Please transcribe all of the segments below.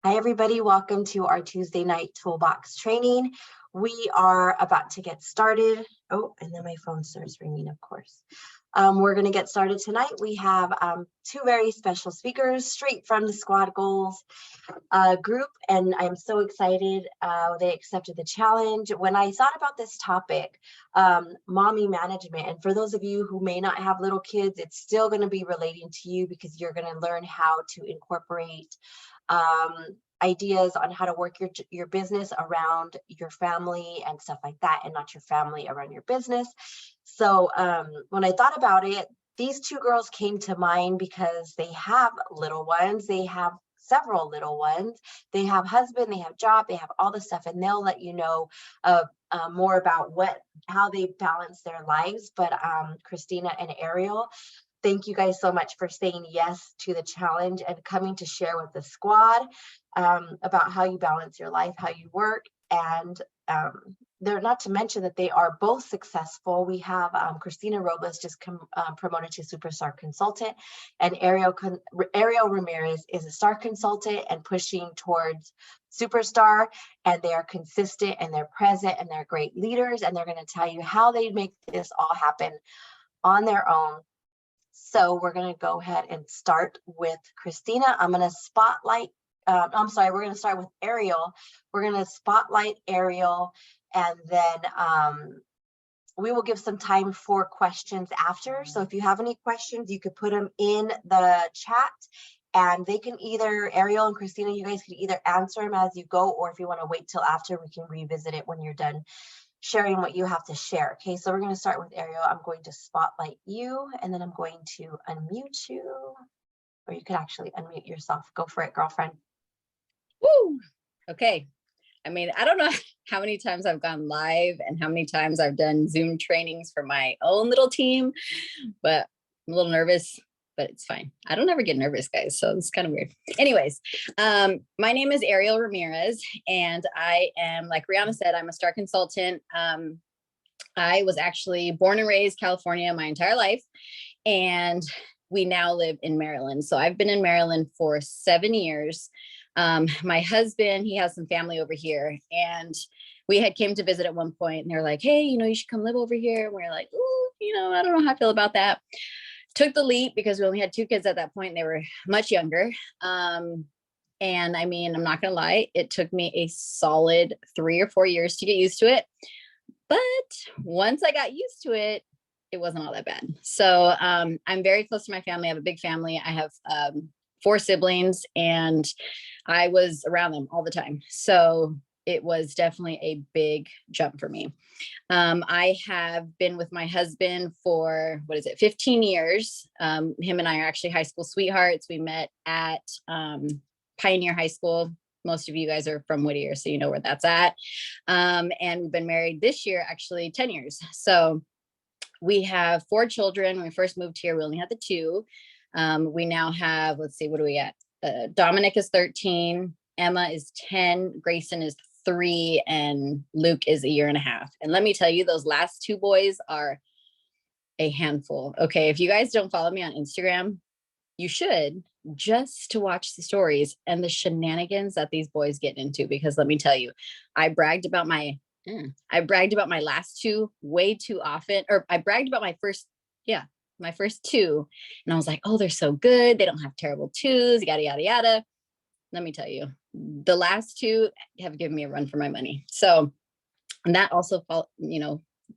Hi, everybody. Welcome to our Tuesday night toolbox training. We are about to get started. Oh, and then my phone starts ringing, of course. We're going to get started tonight. We have two very special speakers straight from the Squad Goals group, and I'm so excited they accepted the challenge. When I thought about this topic, mommy management, and for those of you who may not have little kids, it's still going to be relating to you because you're going to learn how to incorporate ideas on how to work your business around your family and stuff like that, and not your family around your business. So when I thought about it, these two girls came to mind because they have little ones. They have several little ones. They have husband, they have job, they have all the stuff, and they'll let you know more about how they balance their lives. But Christina and Ariel, thank you guys so much for saying yes to the challenge and coming to share with the squad about how you balance your life, how you work. And they're not to mention that they are both successful. We have Christina Robles just promoted to superstar consultant, and Ariel Ramirez is a star consultant and pushing towards superstar. And they are consistent and they're present and they're great leaders, and they're going to tell you how they make this all happen on their own. So we're going to go ahead and start with Christina. I'm going to spotlight, we're going to start with Ariel. We're going to spotlight Ariel, and then we will give some time for questions after. So if you have any questions, you could put them in the chat, and they can either, Ariel and Christina, you guys can either answer them as you go, or if you want to wait till after, we can revisit it when you're done sharing what you have to share. Okay, so we're going to start with Ariel. I'm going to spotlight you, and then I'm going to unmute you, or you could actually unmute yourself. Go for it, girlfriend. Woo! Okay. I mean, I don't know how many times I've gone live and how many times I've done Zoom trainings for my own little team, but I'm a little nervous, but it's fine. I don't ever get nervous, guys, so it's kind of weird. Anyways, my name is Ariel Ramirez, and I am, like Rihanna said, I'm a star consultant. I was actually born and raised California my entire life, and we now live in Maryland. So I've been in Maryland for 7 years. My husband, he has some family over here, and we had came to visit at one point, and they're like, hey, you should come live over here. And we're like, ooh, I don't know how I feel about that. Took the leap because we only had 2 kids at that point. And they were much younger. And I mean, I'm not going to lie, it took me a solid 3 or 4 years to get used to it. But once I got used to it, it wasn't all that bad. So I'm very close to my family. I have a big family. I have 4 siblings, and I was around them all the time. So it was definitely a big jump for me. I have been with my husband for, 15 years. Him and I are actually high school sweethearts. We met at Pioneer High School. Most of you guys are from Whittier, so you know where that's at. And we've been married this year, actually 10 years. So we have 4 children. When we first moved here, we only had the 2. We now have, let's see, what are we at? Dominic is 13, Emma is 10, Grayson is 3, and Luke is 1.5 years. And let me tell you, those last 2 boys are a handful. Okay, if you guys don't follow me on Instagram, you should, just to watch the stories and the shenanigans that these boys get into. Because let me tell you, I bragged about my last 2 way too often, or I bragged about my first 2, and I was like, oh, they're so good, they don't have terrible 2s, yada yada yada. Let me tell you, the last 2 have given me a run for my money. So, and that also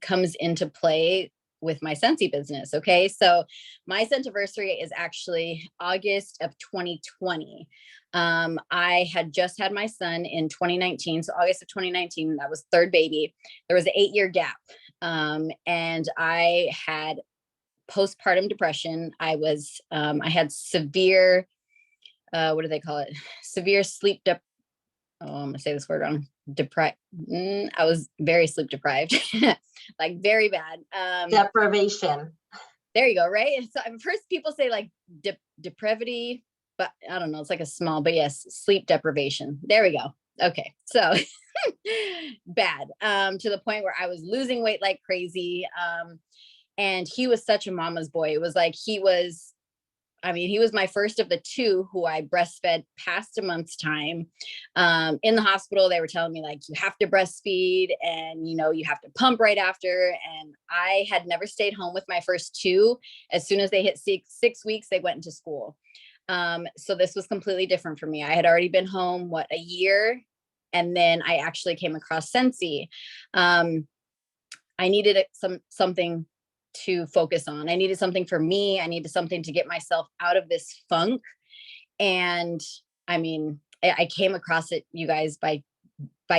comes into play with my Scentsy business. Okay, so my Scentiversary is actually August of 2020. I had just had my son in 2019, so August of 2019, that was 3rd baby. There was an 8-year gap, and I had postpartum depression. I had severe, what do they call it? Severe sleep I'm gonna say this word wrong. I was very sleep deprived, like very bad. Deprivation. There you go. Right. So first people say like depravity, but I don't know. It's like a small, but yes, sleep deprivation. There we go. Okay. So bad, to the point where I was losing weight like crazy. And he was such a mama's boy. It was like, I mean, he was my first of the two who I breastfed past a month's time. In the hospital, they were telling me like, you have to breastfeed and, you know, you have to pump right after. And I had never stayed home with my first two. As soon as they hit 6 weeks, they went into school. So this was completely different for me. I had already been home, a year. And then I actually came across Sensi. I needed something to focus on. I needed something for me. I needed something to get myself out of this funk. And I mean, I came across it, you guys, by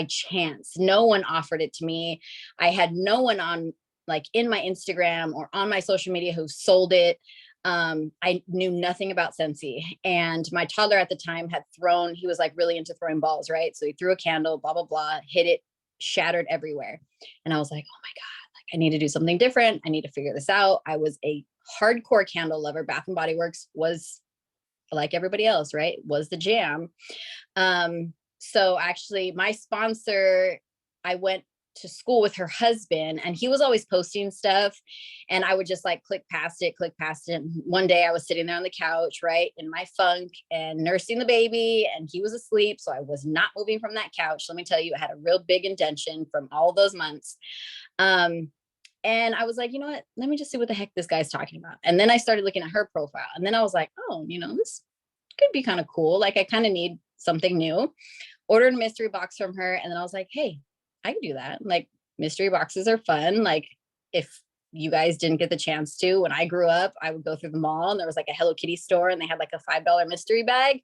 chance. No one offered it to me. I had no one on like in my Instagram or on my social media who sold it. I knew nothing about Sensi, and my toddler at the time he was like really into throwing balls, right? So he threw a candle, blah, blah, blah, hit it, shattered everywhere. And I was like, oh my God, I need to do something different. I need to figure this out. I was a hardcore candle lover. Bath and Body Works was like everybody else, right? Was the jam. So actually my sponsor, I went to school with her husband and he was always posting stuff and I would just like click past it. And one day I was sitting there on the couch, right, in my funk and nursing the baby and he was asleep. So I was not moving from that couch. Let me tell you, I had a real big indention from all those months. And I was like, you know what, let me just see what the heck this guy's talking about. And then I started looking at her profile and then I was like, oh, you know, this could be kind of cool. Like I kind of need something new. Ordered a mystery box from her. And then I was like, hey, I can do that. Like mystery boxes are fun. Like if you guys didn't get the chance to, when I grew up, I would go through the mall and there was like a Hello Kitty store and they had like a $5 mystery bag.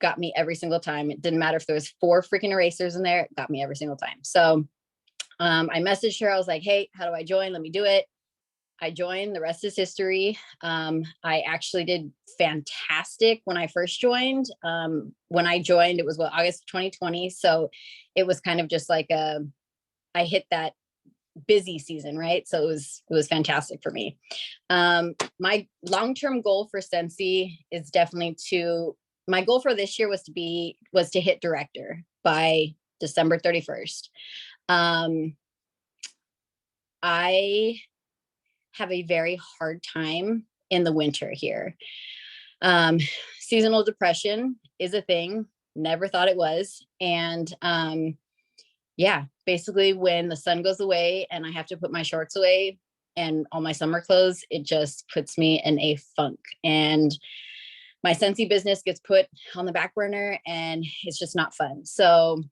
Got me every single time. It didn't matter if there was 4 freaking erasers in there. It got me every single time. So I messaged her. I was like, hey, how do I join? Let me do it. I joined. The rest is history. I actually did fantastic when I first joined. When I joined, it was August 2020. So it was kind of just like I hit that busy season, right? So it was fantastic for me. My long-term goal for Sensi is definitely my goal for this year was to hit director by December 31st. I have a very hard time in the winter here. Seasonal depression is a thing. Never thought it was. And yeah, basically when the sun goes away and I have to put my shorts away and all my summer clothes, it just puts me in a funk. And my Sensi business gets put on the back burner and it's just not fun. So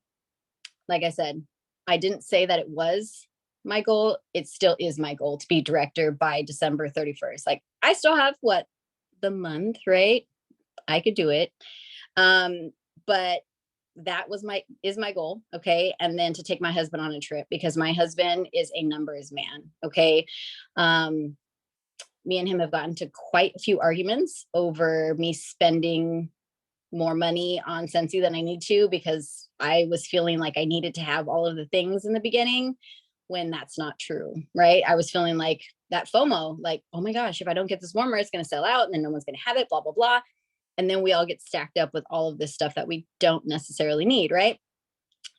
like I said, I didn't say that it was my goal. It still is my goal to be director by December 31st. Like I still have the month, right? I could do it. But that is my goal. Okay. And then to take my husband on a trip because my husband is a numbers man. Okay. Me and him have gotten to quite a few arguments over me spending more money on Sensi than I need to because I was feeling like I needed to have all of the things in the beginning when that's not true, right? I was feeling like that FOMO, like, oh my gosh, if I don't get this warmer, it's going to sell out and then no one's going to have it, blah, blah, blah. And then we all get stacked up with all of this stuff that we don't necessarily need, right?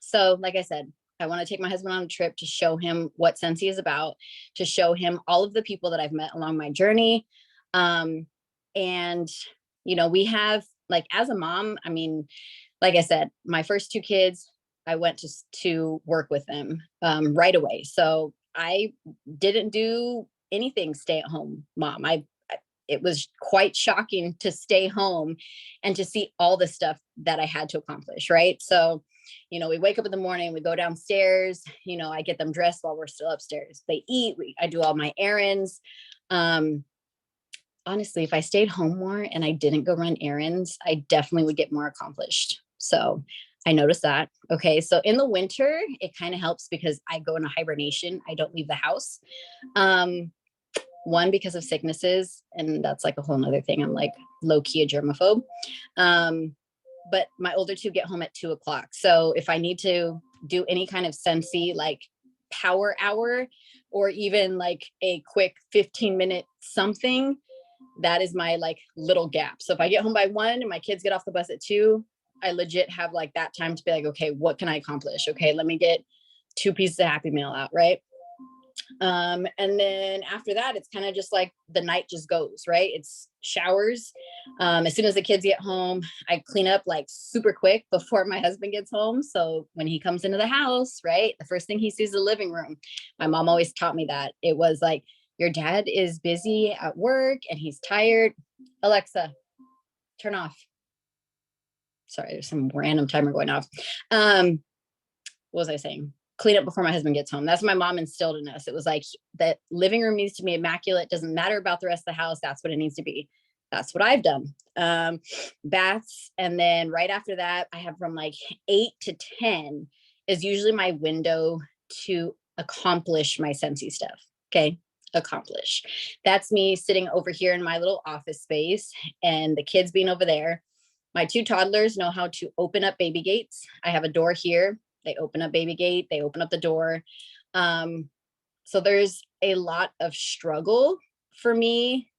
So like I said, I want to take my husband on a trip to show him what Sensi is about, to show him all of the people that I've met along my journey. And, you know, we have like, as a mom, I mean, like I said, my first 2 kids, I went to work with them right away. So I didn't do anything stay at home mom. It was quite shocking to stay home and to see all the stuff that I had to accomplish. Right. So, you know, we wake up in the morning, we go downstairs, you know, I get them dressed while we're still upstairs. They eat, I do all my errands. Honestly, if I stayed home more and I didn't go run errands, I definitely would get more accomplished. So I noticed that. Okay. So in the winter, it kind of helps because I go into hibernation. I don't leave the house. One, because of sicknesses. And that's like a whole nother thing. I'm like low key a germaphobe. But my older 2 get home at 2:00. So if I need to do any kind of Sensi, like power hour, or even like a quick 15-minute something, that is my like little gap. So if I get home by 1 and my kids get off the bus at 2, I legit have like that time to be like, okay, what can I accomplish? Okay, let me get 2 pieces of Happy Meal out, right? And then after that, it's kind of just like the night just goes, right? It's showers. As soon as the kids get home, I clean up like super quick before my husband gets home. So when he comes into the house, right, the first thing he sees is the living room. My mom always taught me that. It was like, your dad is busy at work and he's tired. Alexa, turn off. Sorry, there's some random timer going off. What was I saying? Clean up before my husband gets home. That's what my mom instilled in us. It was like, that living room needs to be immaculate. Doesn't matter about the rest of the house. That's what it needs to be. That's what I've done. Baths. And then right after that, I have from like 8 to 10 is usually my window to accomplish my Scentsy stuff. Okay. Accomplish. That's me sitting over here in my little office space and the kids being over there. My 2 toddlers know how to open up baby gates. I have a door here. They open up baby gate. They open up the door. So there's a lot of struggle for me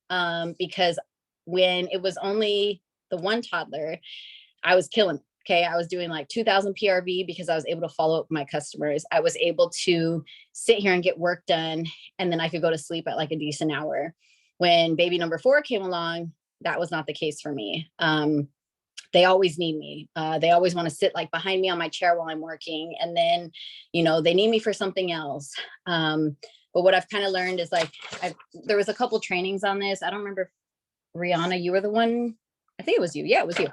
because when it was only the 1 toddler, I was killing. Okay. I was doing like 2,000 PRV because I was able to follow up with my customers. I was able to sit here and get work done. And then I could go to sleep at like a decent hour. When baby number 4 came along, that was not the case for me. They always need me. They always want to sit like behind me on my chair while I'm working. And then, they need me for something else. But what I've kind of learned is like, there was a couple trainings on this. I don't remember if Rihanna, you were the one. I think it was you. Yeah, it was you.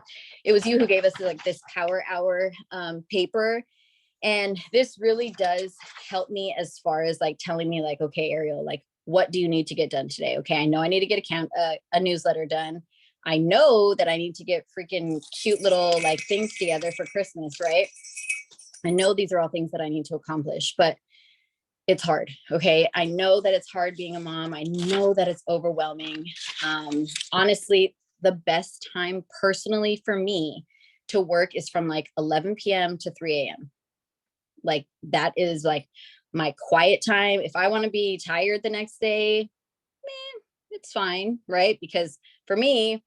It was you who gave us like this power hour paper. And this really does help me as far as like telling me like, okay, Ariel, like, what do you need to get done today? Okay. I know I need to get a newsletter done. I know that I need to get freaking cute little like things together for Christmas, right? I know these are all things that I need to accomplish, but it's hard. Okay. I know that it's hard being a mom. I know that it's overwhelming. Honestly, the best time personally for me to work is from like 11 p.m. to 3 a.m. Like that is like my quiet time. If I want to be tired the next day, it's fine. Right. Because for me,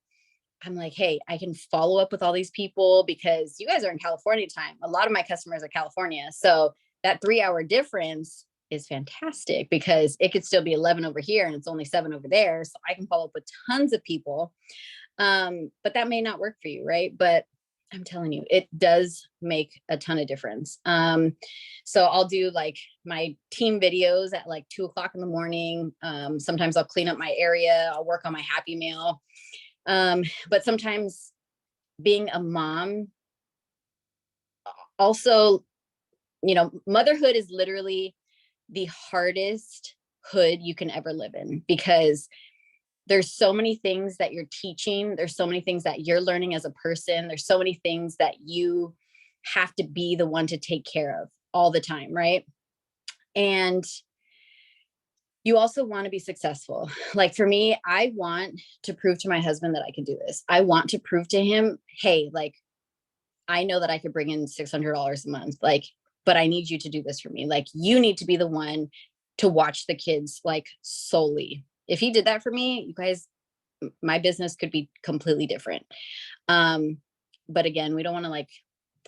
I'm like, hey, I can follow up with all these people because you guys are in California time. A lot of my customers are California. So that 3-hour difference is fantastic because it could still be 11 over here and it's only 7 over there. So I can follow up with tons of people. But that may not work for you, right? But I'm telling you, it does make a ton of difference. So I'll do like my team videos at like 2:00 in the morning. Sometimes I'll clean up my area. I'll work on my Happy Meal. But sometimes being a mom also, motherhood is literally the hardest hood you can ever live in because there's so many things that you're teaching. There's so many things that you're learning as a person. There's so many things that you have to be the one to take care of all the time. Right. And you also want to be successful. Like for me, I want to prove to my husband that I can do this. I want to prove to him, hey, like, I know that I could bring in $600 a month, like, but I need you to do this for me. Like, you need to be the one to watch the kids, like solely. If he did that for me, you guys, my business could be completely different. But again, we don't want to like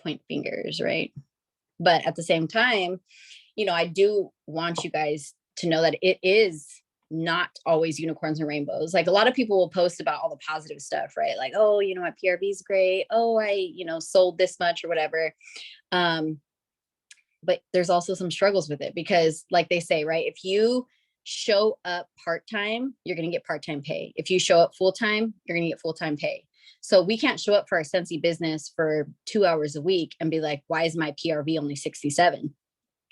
point fingers, right? But at the same time, I do want you guys to know that it is not always unicorns and rainbows. Like a lot of people will post about all the positive stuff, right? Like, oh, my PRV is great. Oh, I, sold this much or whatever. But there's also some struggles with it because like they say, right, if you show up part-time, you're going to get part-time pay. If you show up full-time, you're going to get full-time pay. So we can't show up for our Scentsy business for 2 hours a week and be like, why is my PRV only 67?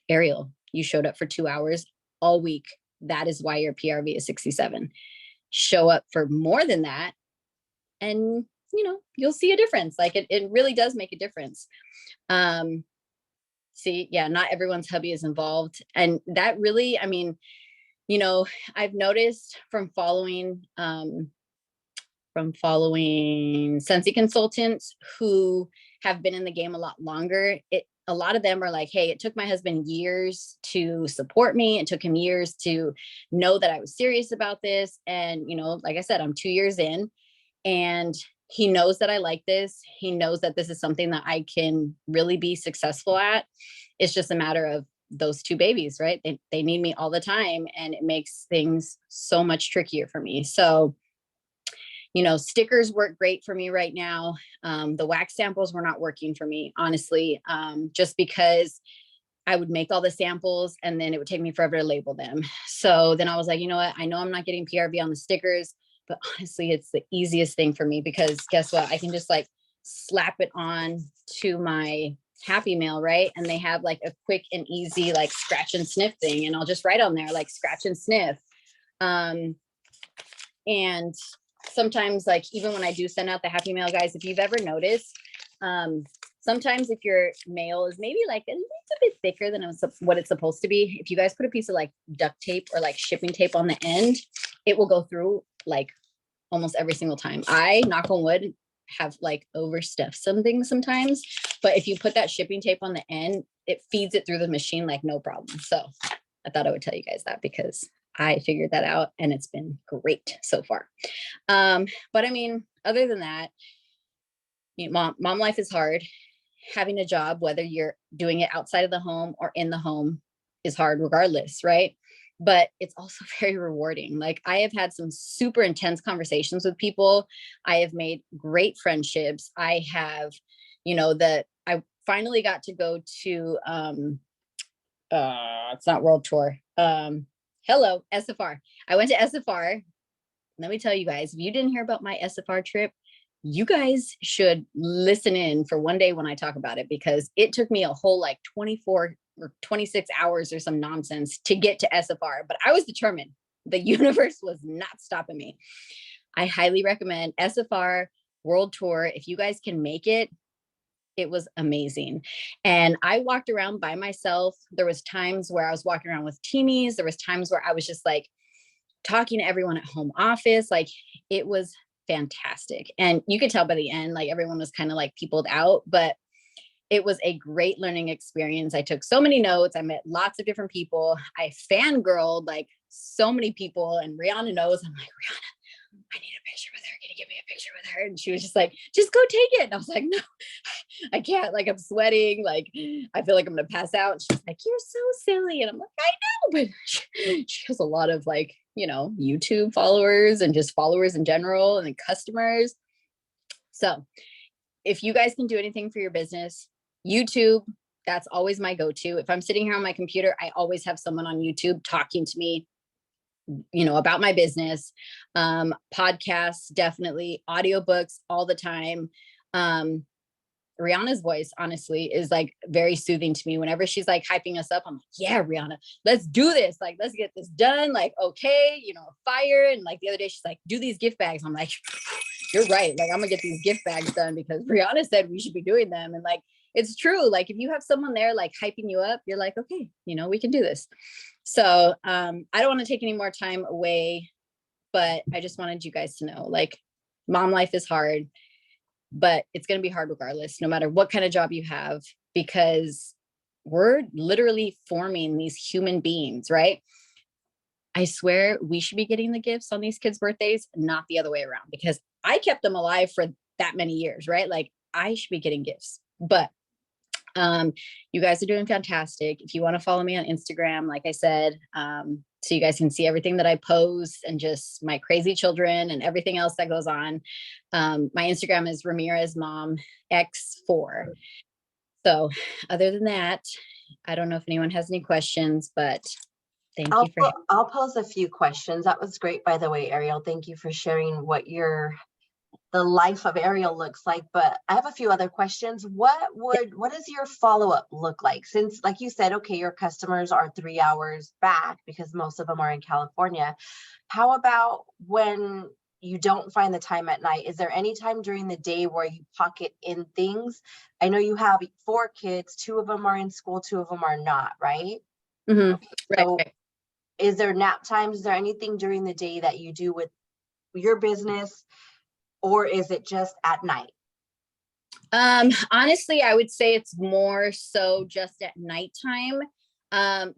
Ariel, you showed up for 2 hours all week. That is why your PRV is 67. Show up for more than that. And, you'll see a difference. Like it really does make a difference. See, yeah, not everyone's hubby is involved. And that really, I mean, I've noticed from following Scentsy consultants who have been in the game a lot longer. A lot of them are like, hey, it took my husband years to support me. It took him years to know that I was serious about this. And, like I said, I'm 2 years in and he knows that I like this. He knows that this is something that I can really be successful at. It's just a matter of those 2 babies, right? They need me all the time and it makes things so much trickier for me. So Stickers work great for me right now. The wax samples were not working for me, honestly, just because I would make all the samples and then it would take me forever to label them. So then I was like, you know what? I know I'm not getting PRV on the stickers, but honestly, it's the easiest thing for me because guess what? I can just like slap it on to my Happy Mail, right? And they have like a quick and easy like scratch and sniff thing. And I'll just write on there like scratch and sniff. And sometimes like even when I do send out the Happy Mail, guys, if you've ever noticed, sometimes if your mail is maybe like a little bit thicker than what it's supposed to be, if you guys put a piece of like duct tape or like shipping tape on the end, it will go through like almost every single time. I, knock on wood, have like overstuffed something sometimes, but if you put that shipping tape on the end, it feeds it through the machine like no problem. So I thought I would tell you guys that because I figured that out and it's been great so far. But I mean, other than that, mom life is hard. Having a job, whether you're doing it outside of the home or in the home, is hard regardless, right? But it's also very rewarding. Like I have had some super intense conversations with people. I have made great friendships. I have, I finally got to go to, it's not World Tour. Hello, SFR. I went to SFR. Let me tell you guys, if you didn't hear about my SFR trip, you guys should listen in for one day when I talk about it, because it took me a whole like 24 or 26 hours or some nonsense to get to SFR, but I was determined. The universe was not stopping me. I highly recommend SFR World Tour. If you guys can make it, it was amazing. And I walked around by myself. There was times where I was walking around with teamies. There was times where I was just like talking to everyone at home office. Like it was fantastic. And you could tell by the end, like everyone was kind of like peopled out, but it was a great learning experience. I took so many notes. I met lots of different people. I fangirled like so many people, and Rihanna knows. I'm like, Rihanna, I need a picture with her. Can you give me a picture with her? And she was just like, just go take it. And I was like, no, I can't. Like, I'm sweating. Like, I feel like I'm going to pass out. And she's like, you're so silly. And I'm like, I know. But she has a lot of like, YouTube followers and just followers in general and then customers. So if you guys can do anything for your business, YouTube, that's always my go-to. If I'm sitting here on my computer, I always have someone on YouTube talking to me, about my business. Podcasts, definitely. Audiobooks all the time. Rihanna's voice, honestly, is like very soothing to me. Whenever she's like hyping us up, I'm like, yeah, Rihanna, let's do this. Like, let's get this done. Like, okay, fire. And like the other day, she's like, do these gift bags. I'm like, you're right. Like, I'm gonna get these gift bags done because Rihanna said we should be doing them. And like, it's true. Like, if you have someone there like hyping you up, you're like, okay, we can do this. So I don't want to take any more time away, but I just wanted you guys to know, like, mom life is hard, but it's going to be hard regardless, no matter what kind of job you have, because we're literally forming these human beings, right? I swear we should be getting the gifts on these kids' birthdays, not the other way around, because I kept them alive for that many years, right? Like I should be getting gifts, but you guys are doing fantastic. If you want to follow me on Instagram, like I said, so you guys can see everything that I post and just my crazy children and everything else that goes on. My Instagram is Ramirez Mom X4. So other than that, I don't know if anyone has any questions, but thank you for. I'll pose a few questions. That was great, by the way, Ariel. Thank you for sharing what the life of Ariel looks like, but I have a few other questions. What does your follow-up look like? Since, like you said, okay, your customers are 3 hours back because most of them are in California. How about when you don't find the time at night? Is there any time during the day where you pocket in things? I know you have 4 kids, 2 of them are in school, 2 of them are not, right? Mm-hmm. Okay, so right. Is there nap times? Is there anything during the day that you do with your business? Or is it just at night? Honestly, I would say it's more so just at nighttime.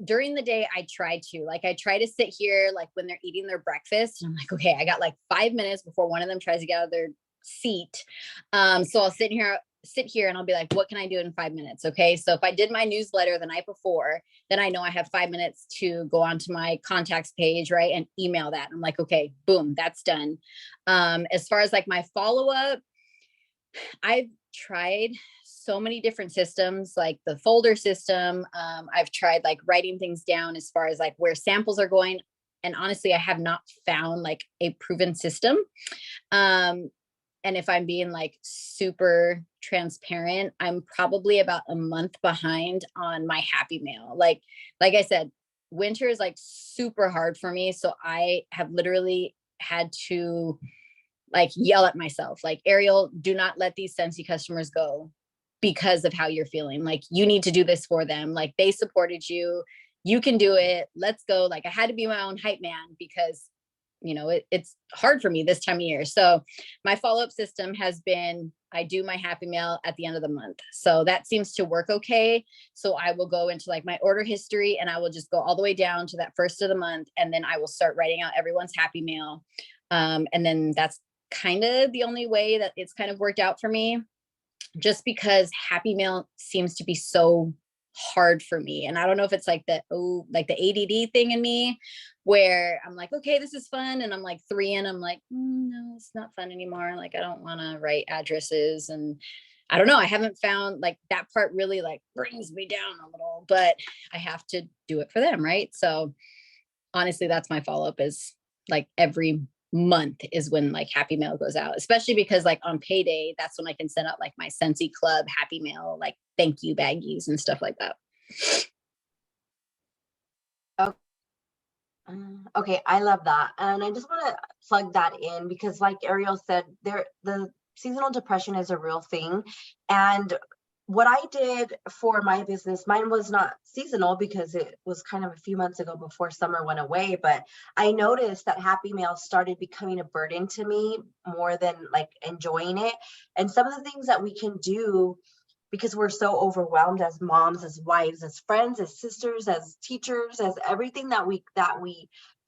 During the day, I try to sit here, like when they're eating their breakfast, and I'm like, okay, I got like 5 minutes before one of them tries to get out of their seat. So I'll sit here sit here and I'll be like, what can I do in 5 minutes? Okay. So if I did my newsletter the night before, then I know I have 5 minutes to go onto my contacts page, right, and email that. I'm like, okay, boom, that's done. As far as like my follow-up, I've tried so many different systems, like the folder system. I've tried like writing things down as far as like where samples are going. And honestly, I have not found like a proven system. And if I'm being like super transparent, I'm probably about a month behind on my happy mail. Like I said, winter is like super hard for me. So I have literally had to like yell at myself, like, Ariel, do not let these Scentsy customers go because of how you're feeling. Like, you need to do this for them. Like, they supported you. You can do it. Let's go. Like, I had to be my own hype man because it's hard for me this time of year. So my follow-up system has been, I do my happy mail at the end of the month. So that seems to work okay. So I will go into like my order history and I will just go all the way down to that first of the month. And then I will start writing out everyone's happy mail. And then that's kind of the only way that it's kind of worked out for me, just because happy mail seems to be so hard for me. And I don't know if it's like the ADD thing in me where I'm like, okay, this is fun. And I'm like 3 and I'm like, no, it's not fun anymore. Like, I don't want to write addresses. And I don't know. I haven't found like that part really like brings me down a little, but I have to do it for them. Right. So honestly, that's my follow-up is like every month is when like happy mail goes out, especially because like on payday, that's when I can send out like my Scentsy Club happy mail, like thank you baggies and stuff like that. Okay, I love that. And I just want to plug that in because like Ariel said, the seasonal depression is a real thing. And what I did for my business, mine was not seasonal because it was kind of a few months ago before summer went away, but I noticed that happy mail started becoming a burden to me more than like enjoying it. And some of the things that we can do, because we're so overwhelmed as moms, as wives, as friends, as sisters, as teachers, as everything that we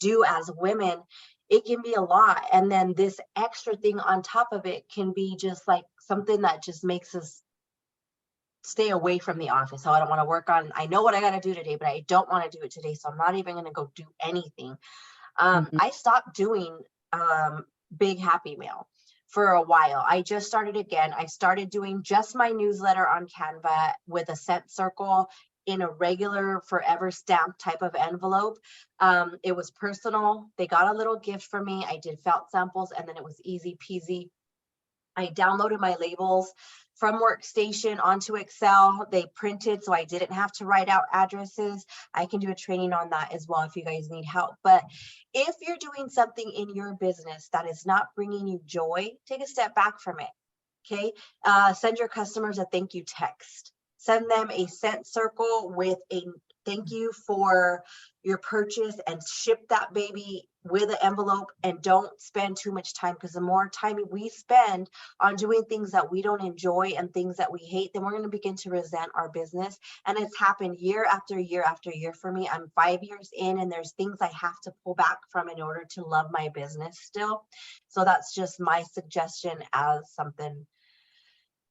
do as women, it can be a lot. And then this extra thing on top of it can be just like something that just makes us stay away from the office. So I don't want to work on, I know what I got to do today, but I don't want to do it today. So I'm not even going to go do anything. I stopped doing big happy mail for a while. I just started again. I started doing just my newsletter on Canva with a scent circle in a regular forever stamp type of envelope. It was personal. They got a little gift for me. I did felt samples and then it was easy peasy. I downloaded my labels from Workstation onto Excel. They printed, so I didn't have to write out addresses. I can do a training on that as well if you guys need help. But if you're doing something in your business that is not bringing you joy, take a step back from it, okay? Send your customers a thank you text. Send them a scent circle with a thank you for your purchase and ship that baby with an envelope, and don't spend too much time, because the more time we spend on doing things that we don't enjoy and things that we hate, then we're going to begin to resent our business. And it's happened year after year after year for me. I'm 5 years in and there's things I have to pull back from in order to love my business still. So that's just my suggestion as something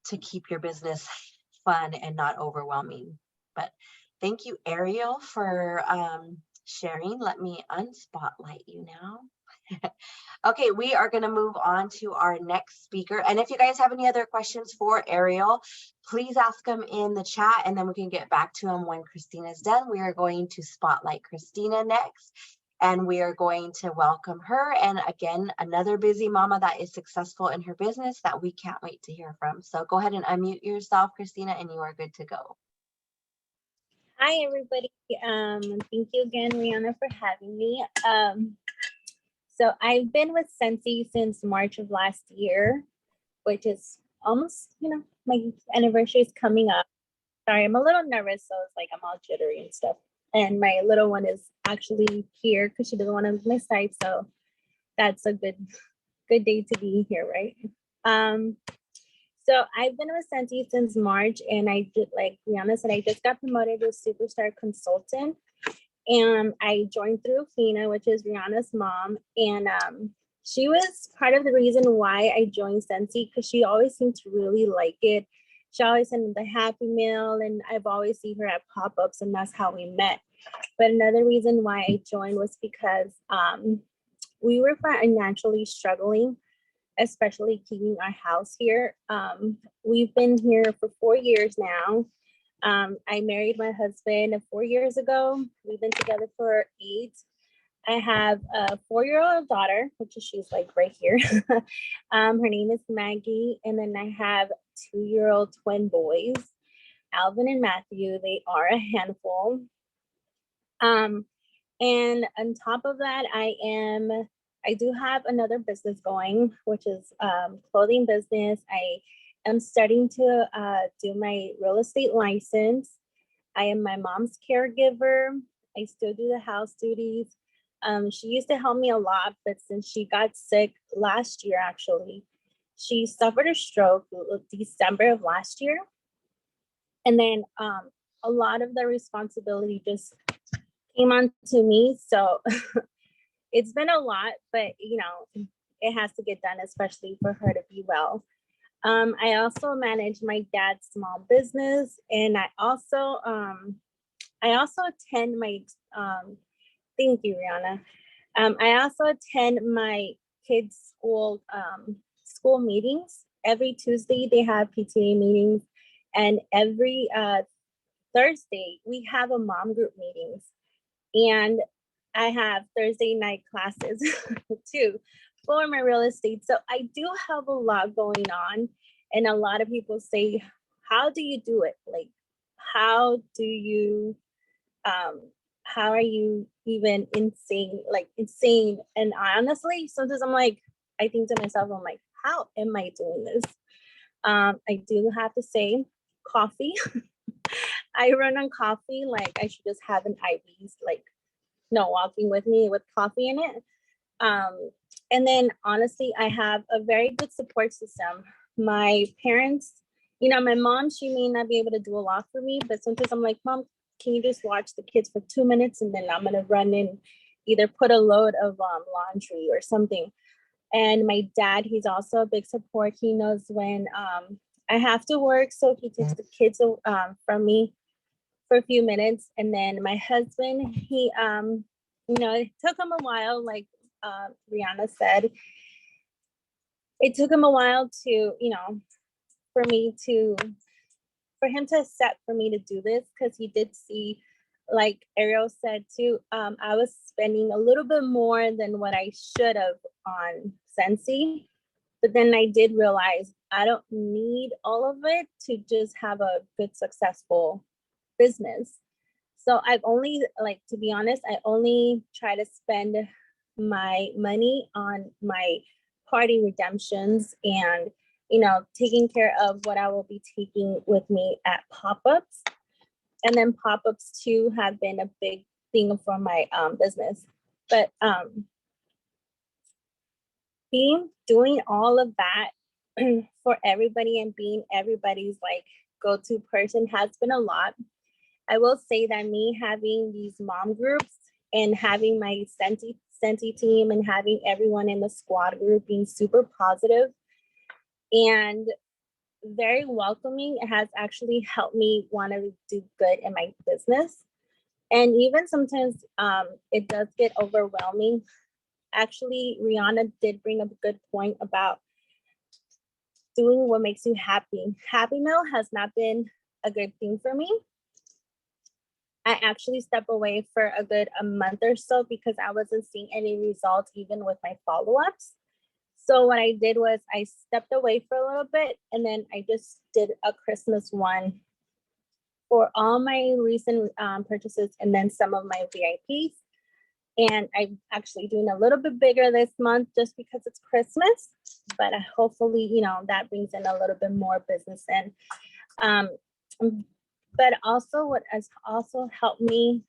to keep your business fun and not overwhelming. But thank you, Ariel, for sharing. Let me unspotlight you now. Okay, we are going to move on to our next speaker. And if you guys have any other questions for Ariel, please ask them in the chat and then we can get back to them when Christina's done. We are going to spotlight Christina next. And we are going to welcome her. And again, another busy mama that is successful in her business that we can't wait to hear from. So go ahead and unmute yourself, Christina, and you are good to go. Hi, everybody. Thank you again, Rihanna, for having me. So I've been with Scentsy since March of last year, which is almost, my anniversary is coming up. Sorry, I'm a little nervous, so it's like I'm all jittery and stuff. And my little one is actually here because she doesn't want to miss my side, so that's a good day to be here, right? So I've been with Scentsy since March, and I did, like Rihanna said, I just got promoted to superstar consultant, and I joined through Hina, which is Rihanna's mom, and she was part of the reason why I joined Scentsy, because she always seemed to really like it. she always sent the Happy Meal, and I've always seen her at pop-ups, and that's how we met. But another reason why I joined was because we were financially struggling, especially keeping our house here. We've been here for 4 years now. I married my husband 4 years ago. We've been together for 8. I have a 4-year-old daughter, which is she's like right here. Her name is Maggie. And then I have 2-year-old twin boys, Alvin and Matthew. They are a handful. And on top of that, I do have another business going, which is clothing business. I am starting to do my real estate license. I am my mom's caregiver. I still do the house duties. She used to help me a lot, but since she got sick last year, actually, she suffered a stroke December of last year. And then a lot of the responsibility just came on to me. So it's been a lot, but you know, it has to get done, especially for her to be well. I also manage my dad's small business, and I also attend my thank you, Rihanna. I also attend my kids' school meetings. Every Tuesday they have PTA meetings, and every Thursday we have a mom group meetings. And I have Thursday night classes too for my real estate. So I do have a lot going on. And a lot of people say, how do you do it? Like, how are you even insane? And I honestly, sometimes I'm like, I think to myself, I'm like, how am I doing this? I do have to say coffee. I run on coffee. Like I should just have an IVs, like no walking with me with coffee in it. And then honestly, I have a very good support system. My parents, you know, my mom, she may not be able to do a lot for me, but sometimes I'm like, Mom, can you just watch the kids for 2 minutes? And then I'm gonna run in, either put a load of laundry or something. And my dad, he's also a big support. He knows when I have to work, so he takes the kids from me for a few minutes. And then my husband, he you know, it took him a while, like Rihanna said, it took him a while to, you know, for him to accept for me to do this, because he did see, like Ariel said too, I was spending a little bit more than what I should have on Scentsy. But then I did realize I don't need all of it to just have a good, successful business. So I've only, like, to be honest, I only try to spend my money on my party redemptions and, you know, taking care of what I will be taking with me at pop-ups. And then pop-ups too have been a big thing for my business. But doing all of that for everybody and being everybody's like go-to person has been a lot. I will say that me having these mom groups and having my Scentsy team and having everyone in the squad group being super positive and very welcoming has actually helped me want to do good in my business. And even sometimes it does get overwhelming. Actually, Rihanna did bring up a good point about doing what makes you happy. Happy Meal has not been a good thing for me. I actually stepped away for a month or so because I wasn't seeing any results even with my follow-ups. So what I did was I stepped away for a little bit, and then I just did a Christmas one for all my recent purchases and then some of my VIPs. And I'm actually doing a little bit bigger this month just because it's Christmas, but hopefully, you know, that brings in a little bit more business in. But also what has also helped me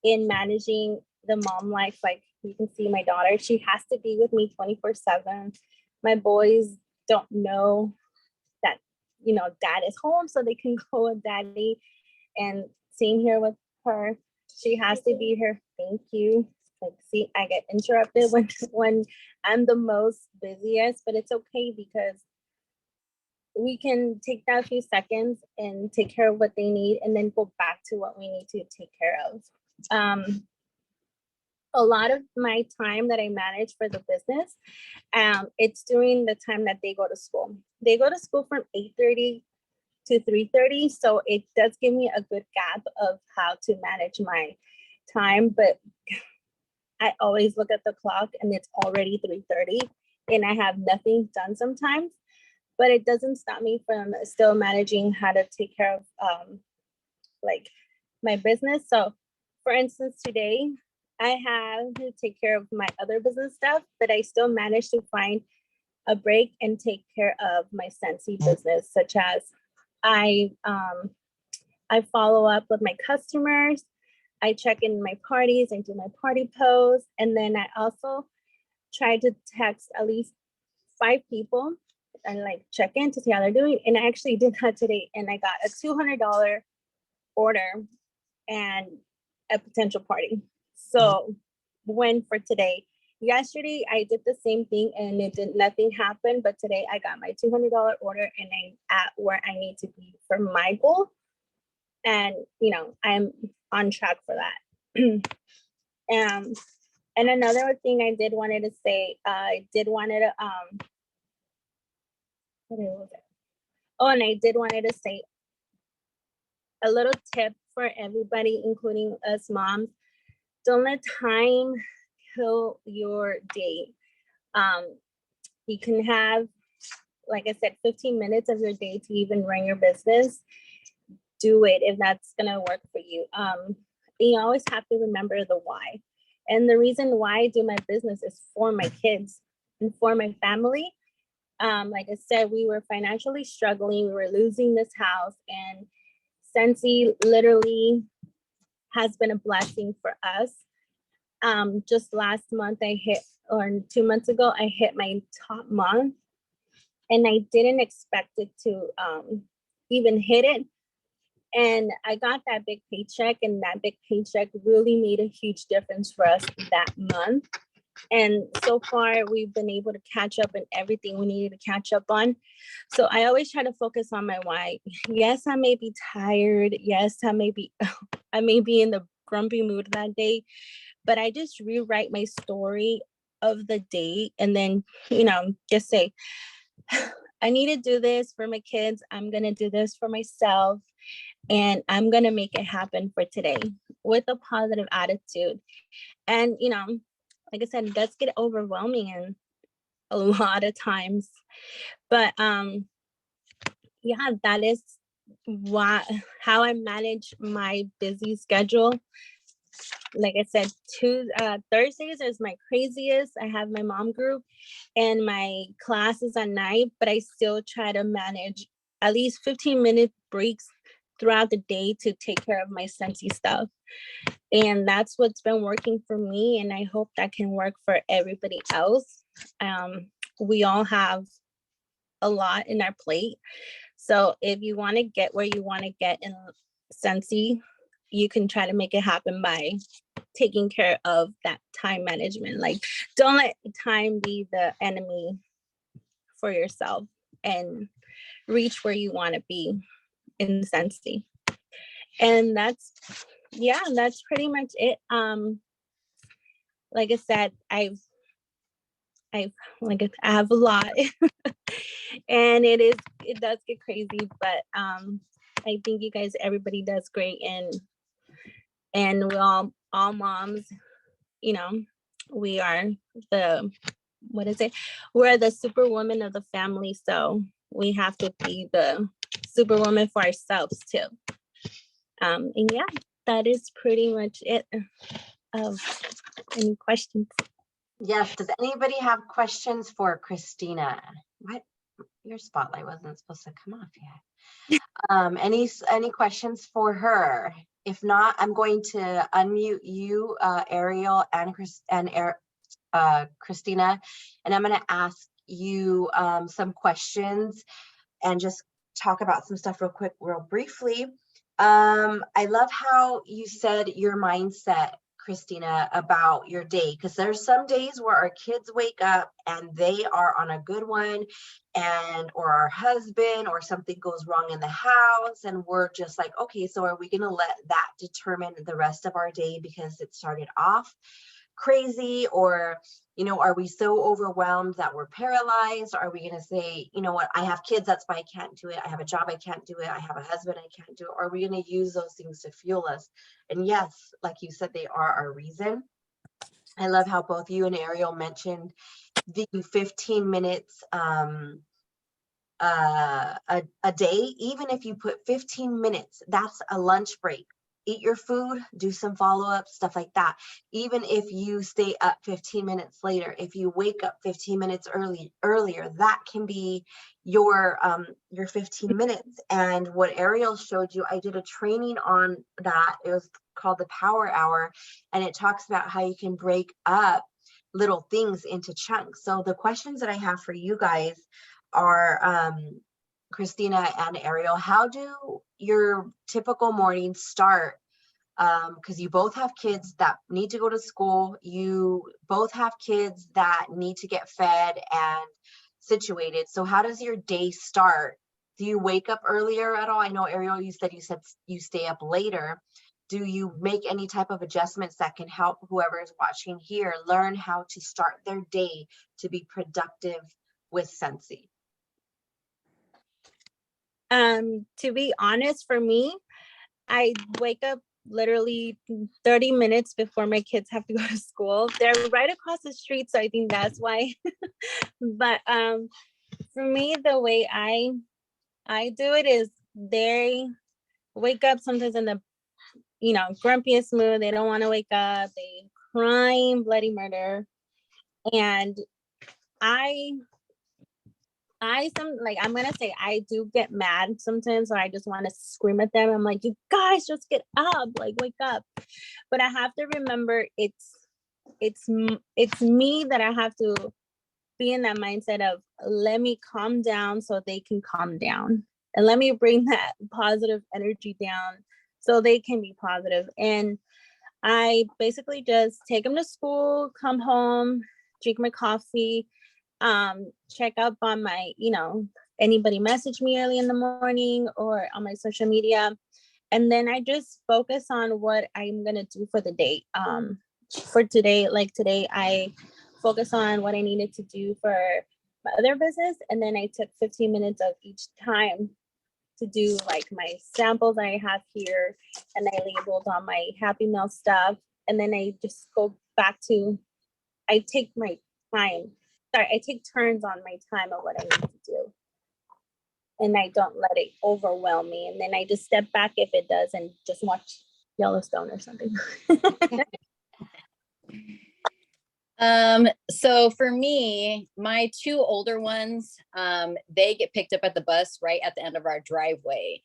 in managing the mom life, like you can see my daughter, she has to be with me 24/7. My boys don't know that, you know, dad is home, so they can go with daddy. And same here with her. She has to be here. Thank you. Like, see, I get interrupted when I'm the most busiest, but it's okay because we can take that few seconds and take care of what they need and then go back to what we need to take care of. A lot of my time that I manage for the business, it's during the time that they go to school. They go to school from 8:30 to 3:30. So it does give me a good gap of how to manage my time. But I always look at the clock and it's already 3:30 and I have nothing done sometimes. But it doesn't stop me from still managing how to take care of like my business. So for instance, today I have to take care of my other business stuff, but I still managed to find a break and take care of my Scentsy business, such as I follow up with my customers, I check in my parties and do my party posts, and then I also try to text at least 5 people and like check in to see how they're doing. And I actually did that today, and I got a $200 order and a potential party. So when for today, yesterday I did the same thing and nothing happened, but today I got my $200 order and I'm at where I need to be for my goal. And, you know, I'm on track for that. And another thing I did wanted to say, what was it? Oh, and I did wanted to say a little tip for everybody, including us moms. Don't let time kill your day. You can have, like I said, 15 minutes of your day to even run your business. Do it if that's gonna work for you. You always have to remember the why. And the reason why I do my business is for my kids and for my family. Like I said, we were financially struggling. We were losing this house, and Scentsy literally has been a blessing for us. Just last month or 2 months ago, I hit my top month, and I didn't expect it to even hit it. And I got that big paycheck, and that big paycheck really made a huge difference for us that month. And so far, we've been able to catch up in everything we needed to catch up on. So I always try to focus on my why. Yes, I may be tired. Yes, I may be in the grumpy mood that day, but I just rewrite my story of the day and then, you know, just say, I need to do this for my kids. I'm going to do this for myself. And I'm going to make it happen for today with a positive attitude. And, you know, like I said, it does get overwhelming and a lot of times. But yeah, that is how I manage my busy schedule. Like I said, Thursdays is my craziest. I have my mom group and my classes at night, but I still try to manage at least 15-minute breaks throughout the day to take care of my Scentsy stuff. And that's what's been working for me. And I hope that can work for everybody else. We all have a lot in our plate. So if you want to get where you want to get in Scentsy, you can try to make it happen by taking care of that time management. Like, don't let time be the enemy for yourself and reach where you want to be in Scentsy. And that's pretty much it. Like I said, I have a lot and it does get crazy, but I think everybody does great, and we all moms, you know, we are we're the superwoman of the family, so we have to be the superwoman for ourselves too. And yeah, that is pretty much it. Any questions? Yes, does anybody have questions for Christina? What? Your spotlight wasn't supposed to come off yet. Any questions for her? If not, I'm going to unmute you, Ariel and Christina, and I'm going to ask you some questions and just talk about some stuff real briefly. I love how you said your mindset, Christina, about your day, because there's some days where our kids wake up and they are on a good one, and or our husband or something goes wrong in the house and we're just like, okay, so are we going to let that determine the rest of our day because it started off crazy? Or, you know, are we so overwhelmed that we're paralyzed? Are we going to say, you know what, I have kids, that's why I can't do it. I have a job, I can't do it. I have a husband, I can't do it. Or are we going to use those things to fuel us? And yes, like you said, they are our reason. I love how both you and Ariel mentioned the 15 minutes a day. Even if you put 15 minutes, that's a lunch break. Eat your food, do some follow-up, stuff like that. Even if you stay up 15 minutes later, if you wake up 15 minutes earlier, that can be your 15 minutes. And what Ariel showed you, I did a training on that. It was called the Power Hour, and it talks about how you can break up little things into chunks. So the questions that I have for you guys are, Christina and Ariel, how do your typical mornings start? Because you both have kids that need to go to school. You both have kids that need to get fed and situated. So how does your day start? Do you wake up earlier at all? I know, Ariel, you said you stay up later. Do you make any type of adjustments that can help whoever is watching here learn how to start their day to be productive with Scentsy? To be honest, for me, I wake up literally 30 minutes before my kids have to go to school. They're right across the street, so I think that's why. But for me, the way I do it is they wake up sometimes in the grumpiest mood. They don't want to wake up. They crying bloody murder, and I'm gonna say I do get mad sometimes, or I just want to scream at them. I'm like, you guys just get up, like wake up. But I have to remember it's me that I have to be in that mindset of let me calm down so they can calm down, and let me bring that positive energy down so they can be positive. And I basically just take them to school, come home, drink my coffee, check up on my, anybody message me early in the morning or on my social media. And then I just focus on what I'm going to do for the day. For today, like today, I focus on what I needed to do for my other business. And then I took 15 minutes of each time to do like my samples I have here, and I labeled on my Happy Meal stuff. And then I just go back to, I take turns on my time of what I need to do. And I don't let it overwhelm me. And then I just step back if it does and just watch Yellowstone or something. So for me, my two older ones, they get picked up at the bus right at the end of our driveway,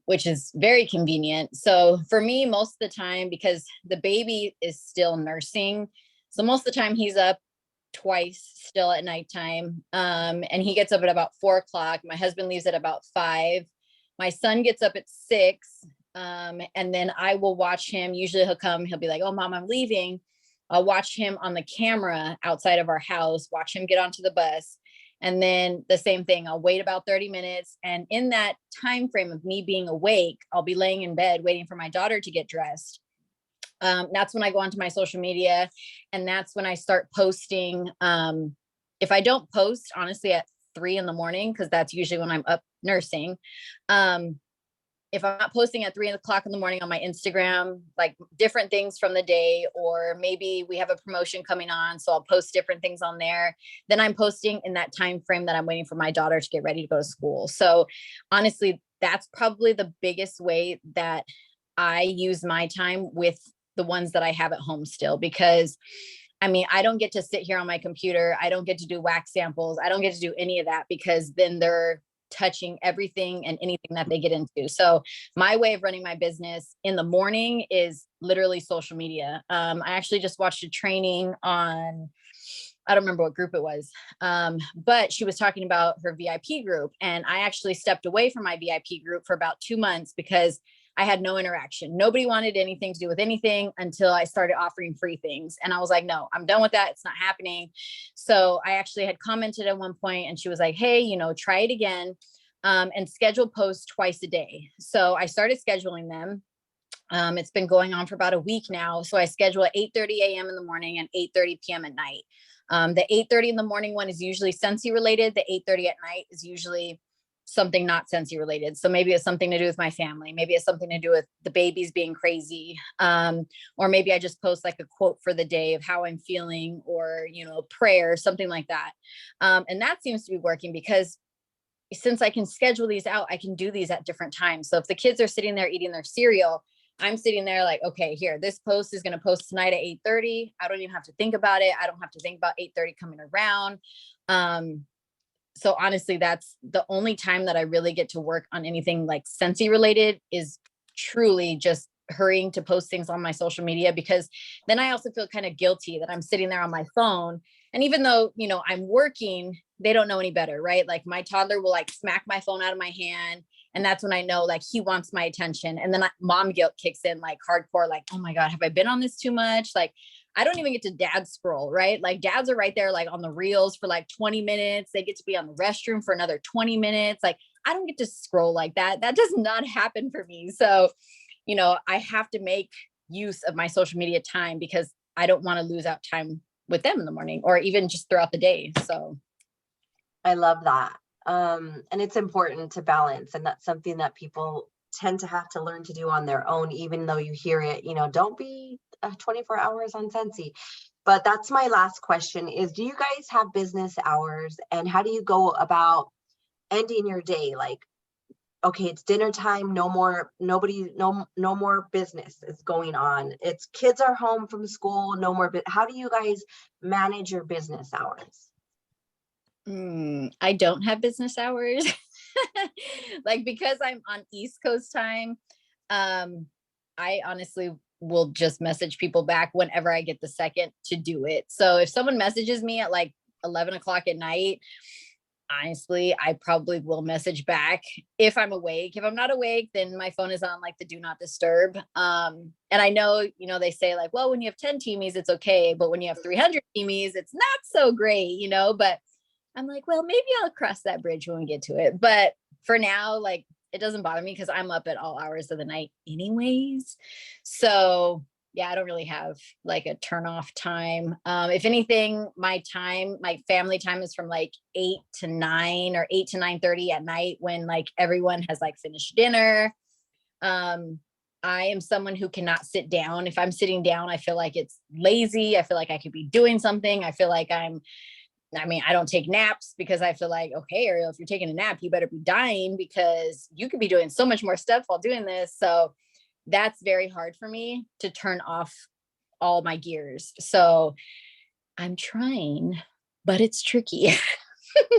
which is very convenient. So for me, most of the time, because the baby is still nursing, so most of the time he's up twice still at nighttime. And he gets up at about 4 o'clock. My husband leaves at about 5. My son gets up at 6. And then I will watch him. Usually he'll be like, oh, Mom, I'm leaving. I'll watch him on the camera outside of our house, watch him get onto the bus. And then the same thing, I'll wait about 30 minutes. And in that time frame of me being awake, I'll be laying in bed waiting for my daughter to get dressed. That's when I go onto my social media, and that's when I start posting. If I don't post, honestly, at 3 a.m, because that's usually when I'm up nursing. If I'm not posting at 3 o'clock in the morning on my Instagram, like different things from the day, or maybe we have a promotion coming on, so I'll post different things on there. Then I'm posting in that time frame that I'm waiting for my daughter to get ready to go to school. So honestly, that's probably the biggest way that I use my time with the ones that I have at home still, because I mean, I don't get to sit here on my computer. I don't get to do wax samples. I don't get to do any of that, because then they're touching everything and anything that they get into. So my way of running my business in the morning is literally social media. I actually just watched a training on, I don't remember what group it was, but she was talking about her VIP group. And I actually stepped away from my VIP group for about 2 months because I had no interaction. Nobody wanted anything to do with anything until I started offering free things. And I was like, no, I'm done with that. It's not happening. So I actually had commented at one point and she was like, hey, you know, try it again, and schedule posts twice a day. So I started scheduling them. It's been going on for about a week now. So I schedule at 8:30 a.m. in the morning and 8:30 p.m. at night. The 8:30 in the morning one is usually Scentsy related. The 8:30 at night is usually something not Scentsy related. So maybe it's something to do with my family. Maybe it's something to do with the babies being crazy. Or maybe I just post like a quote for the day of how I'm feeling, or, you know, a prayer, something like that. And that seems to be working because since I can schedule these out, I can do these at different times. So if the kids are sitting there eating their cereal, I'm sitting there like, okay, here, this post is going to post tonight at 8:30. I don't even have to think about it. I don't have to think about 8:30 coming around. So honestly, that's the only time that I really get to work on anything like Scentsy related, is truly just hurrying to post things on my social media, because then I also feel kind of guilty that I'm sitting there on my phone. And even though, you know, I'm working, they don't know any better, right? Like my toddler will like smack my phone out of my hand. And that's when I know like he wants my attention. And then mom guilt kicks in like hardcore, like, oh my God, have I been on this too much? Like, I don't even get to dad scroll, right? Like dads are right there, like on the reels for like 20 minutes. They get to be on the restroom for another 20 minutes. Like I don't get to scroll like that. That does not happen for me. So, you know, I have to make use of my social media time because I don't want to lose out time with them in the morning or even just throughout the day. So I love that. And it's important to balance. And that's something that people tend to have to learn to do on their own, even though you hear it, you know, don't be 24 hours on Scentsy. But that's my last question is, do you guys have business hours, and how do you go about ending your day? Like, okay, it's dinner time, no more business is going on. It's kids are home from school, no more, but how do you guys manage your business hours? I don't have business hours. Like because I'm on East Coast time, I honestly will just message people back whenever I get the second to do it. So if someone messages me at like 11 o'clock at night, honestly, I probably will message back if I'm awake. If I'm not awake, then my phone is on like the do not disturb. And I know, you know, they say like, well, when you have 10 teamies, it's okay. But when you have 300 teamies, it's not so great, you know, but I'm like, well, maybe I'll cross that bridge when we get to it. But for now, like, it doesn't bother me because I'm up at all hours of the night anyways. So yeah, I don't really have like a turn off time. If anything, my family time is from like 8 to 9 or 8 to 9:30 at night when like everyone has like finished dinner. I am someone who cannot sit down. If I'm sitting down, I feel like it's lazy. I feel like I could be doing something. I feel like I don't take naps because I feel like, okay, Ariel, if you're taking a nap, you better be dying because you could be doing so much more stuff while doing this. So that's very hard for me to turn off all my gears. So I'm trying, but it's tricky.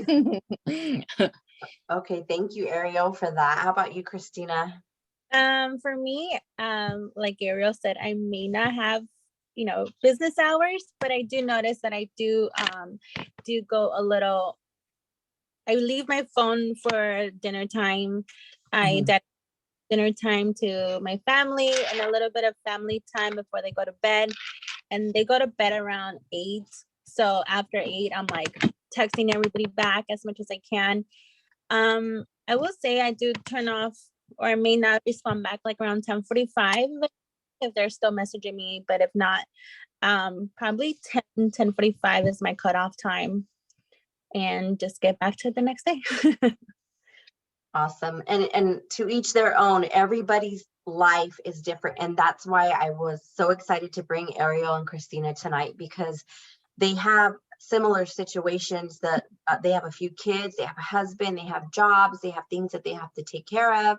Okay, thank you, Ariel, for that. How about you, Christina? For me, like Ariel said, I may not have, you know, business hours, but I do notice that I do go a little, I leave my phone for dinner time. I dedicate dinner time to my family and a little bit of family time before they go to bed. And they go to bed around 8. So after 8, I'm like texting everybody back as much as I can. I will say I do turn off, or I may not respond back like around 10:45 if they're still messaging me, but if not, probably 10:45 is my cutoff time, and just get back to the next day. Awesome. And to each their own, everybody's life is different. And that's why I was so excited to bring Ariel and Christina tonight, because they have similar situations that they have a few kids, they have a husband, they have jobs, they have things that they have to take care of,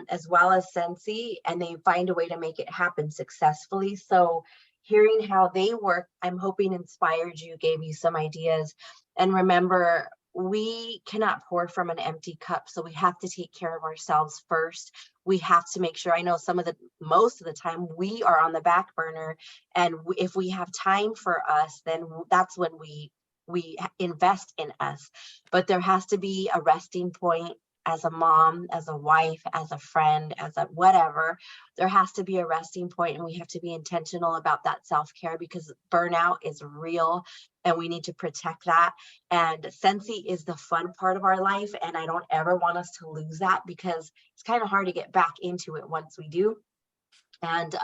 as well as Scentsy, and they find a way to make it happen successfully. So hearing how they work, I'm hoping inspired you, gave you some ideas. And remember, we cannot pour from an empty cup. So we have to take care of ourselves first. We have to make sure, I know most of the time we are on the back burner. And if we have time for us, then that's when we invest in us. But there has to be a resting point as a mom, as a wife, as a friend, as a whatever, there has to be a resting point, and we have to be intentional about that self-care, because burnout is real and we need to protect that. And Scentsy is the fun part of our life, and I don't ever want us to lose that, because it's kind of hard to get back into it once we do. And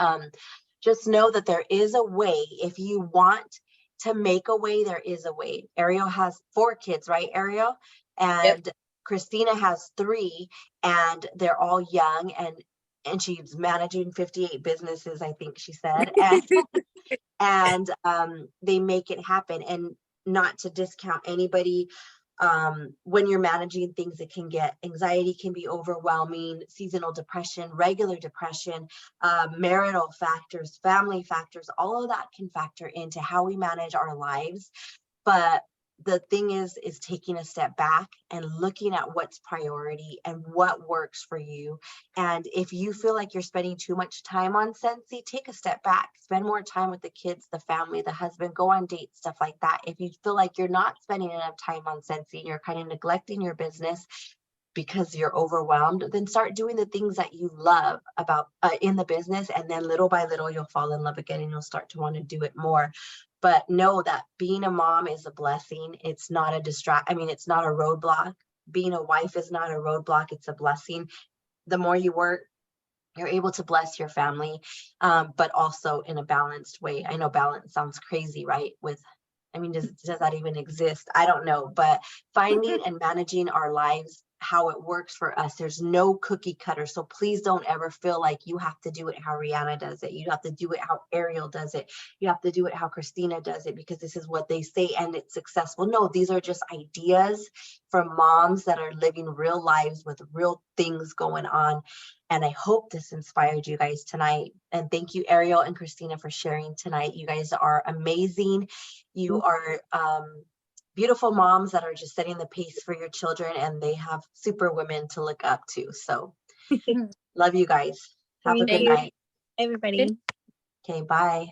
just know that there is a way. If you want to make a way, there is a way. Ariel has 4 kids, right, Ariel? And yep. Christina has 3, and they're all young, and she's managing 58 businesses, I think she said. And they make it happen. And not to discount anybody, when you're managing things, it can get, anxiety can be overwhelming, seasonal depression, regular depression, marital factors, family factors, all of that can factor into how we manage our lives. But the thing is taking a step back and looking at what's priority and what works for you. And if you feel like you're spending too much time on Scentsy, take a step back, spend more time with the kids, the family, the husband, go on dates, stuff like that. If you feel like you're not spending enough time on Scentsy, you're kind of neglecting your business because you're overwhelmed, then start doing the things that you love about in the business, and then little by little you'll fall in love again and you'll start to want to do it more. But know that being a mom is a blessing. It's not a it's not a roadblock. Being a wife is not a roadblock, it's a blessing. The more you work, you're able to bless your family, but also in a balanced way. I know balance sounds crazy, right? Does that even exist? I don't know, but finding and managing our lives how it works for us. There's no cookie cutter. So please don't ever feel like you have to do it how Rihanna does it. You have to do it how Ariel does it. You have to do it how Christina does it because this is what they say and it's successful. No, these are just ideas from moms that are living real lives with real things going on. And I hope this inspired you guys tonight. And thank you, Ariel and Christina, for sharing tonight. You guys are amazing. You are beautiful moms that are just setting the pace for your children, and they have super women to look up to. So love you guys. Have a good night. Everybody. Okay, bye.